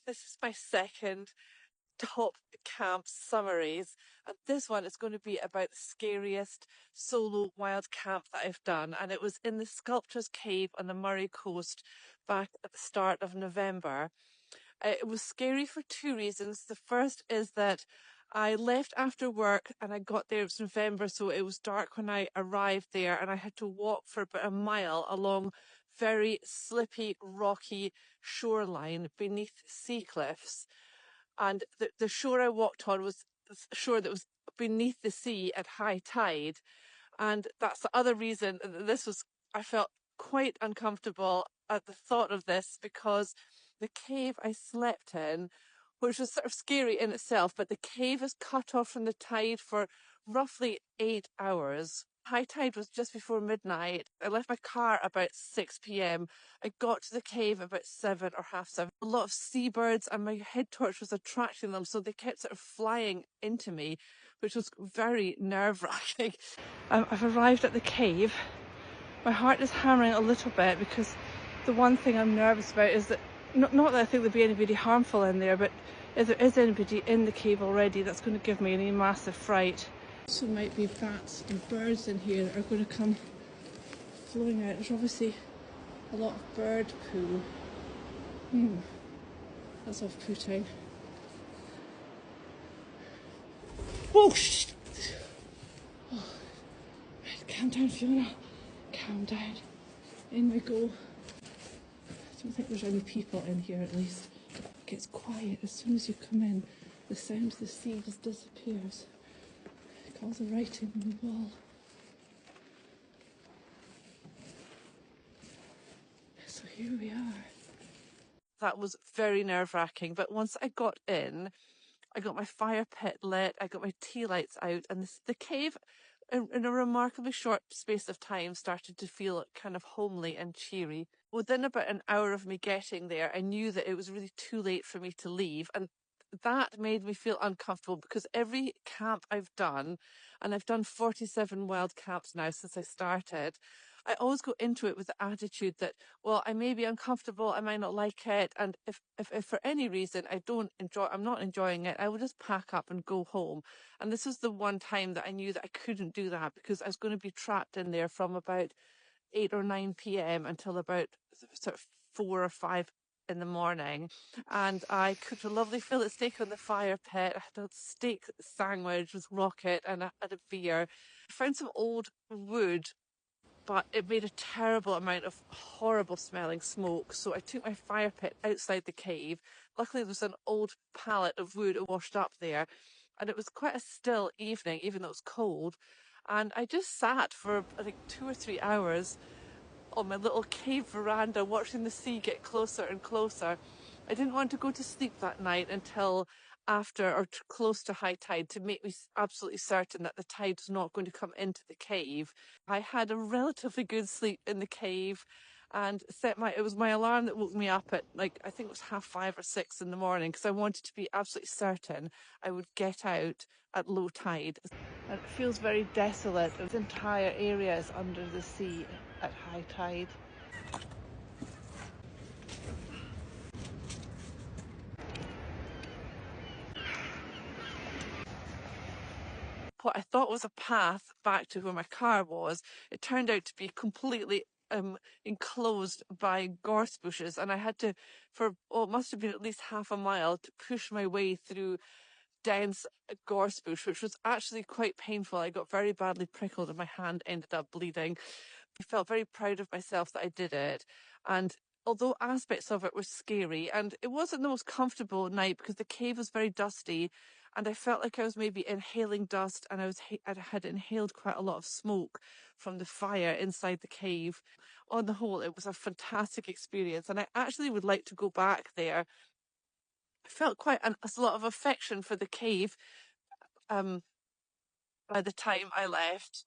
This is my second top camp summaries, and this one is going to be about the scariest solo wild camp that I've done, and it was in the Sculptor's Cave on the Murray coast back at the start of November. It was scary for two reasons. The first is that I left after work and I got there, it was November, so it was dark when I arrived there, and I had to walk for about a mile along very slippy, rocky shoreline beneath sea cliffs. And the shore I walked on was a shore that was beneath the sea at high tide. And that's the other reason this was, I felt quite uncomfortable at the thought of this, because the cave I slept in, which was sort of scary in itself, but the cave is cut off from the tide for roughly 8 hours. High tide was just before midnight. I left my car about 6 p.m. I got to the cave about 7 or half 7. A lot of seabirds, and my head torch was attracting them, so they kept sort of flying into me, which was very nerve-wracking. I've arrived at the cave. My heart is hammering a little bit because the one thing I'm nervous about is that, not that I think there'll be anybody harmful in there, but if there is anybody in the cave already, that's going to give me any massive fright. So might be bats and birds in here that are going to come flowing out. There's obviously a lot of bird poo. That's off-putting. Oh, shit! Oh. Right, calm down, Fiona. Calm down. In we go. I don't think there's any people in here, at least. It gets quiet as soon as you come in. The sound of the sea just disappears. All the writing on the wall. So here we are. That was very nerve-wracking, but once I got in, I got my fire pit lit, I got my tea lights out, and the cave, in a remarkably short space of time, started to feel kind of homely and cheery. Within about an hour of me getting there, I knew that it was really too late for me to leave, and that made me feel uncomfortable, because every camp I've done, and I've done 47 wild camps now since I started, I always go into it with the attitude that, well, I may be uncomfortable, I might not like it, and if for any reason I'm not enjoying it, I will just pack up and go home. And this was the one time that I knew that I couldn't do that, because I was going to be trapped in there from about 8 or 9 p.m. until about sort of 4 or 5 in the morning. And I cooked a lovely fillet steak on the fire pit. I had a steak sandwich with rocket and a beer. I found some old wood, but it made a terrible amount of horrible smelling smoke. So I took my fire pit outside the cave. Luckily, there was an old pallet of wood washed up there, and it was quite a still evening, even though it was cold. And I just sat for, I think, 2 or 3 hours on my little cave veranda watching the sea get closer and closer. I didn't want to go to sleep that night until after or close to high tide, to make me absolutely certain that the tide was not going to come into the cave. I had a relatively good sleep in the cave, and it was my alarm that woke me up at, like, I think it was 5:30 or 6 in the morning, because I wanted to be absolutely certain I would get out at low tide. And it feels very desolate. The entire area is under the sea at high tide. What I thought was a path back to where my car was, it turned out to be completely enclosed by gorse bushes, and I had to, it must have been at least half a mile, to push my way through dense gorse bush, which was actually quite painful. I got very badly prickled and my hand ended up bleeding. I felt very proud of myself that I did it. And although aspects of it were scary, and it wasn't the most comfortable night because the cave was very dusty, and I felt like I was maybe inhaling dust, and I had inhaled quite a lot of smoke from the fire inside the cave. On the whole, it was a fantastic experience, and I actually would like to go back there. I felt quite a lot of affection for the cave by the time I left.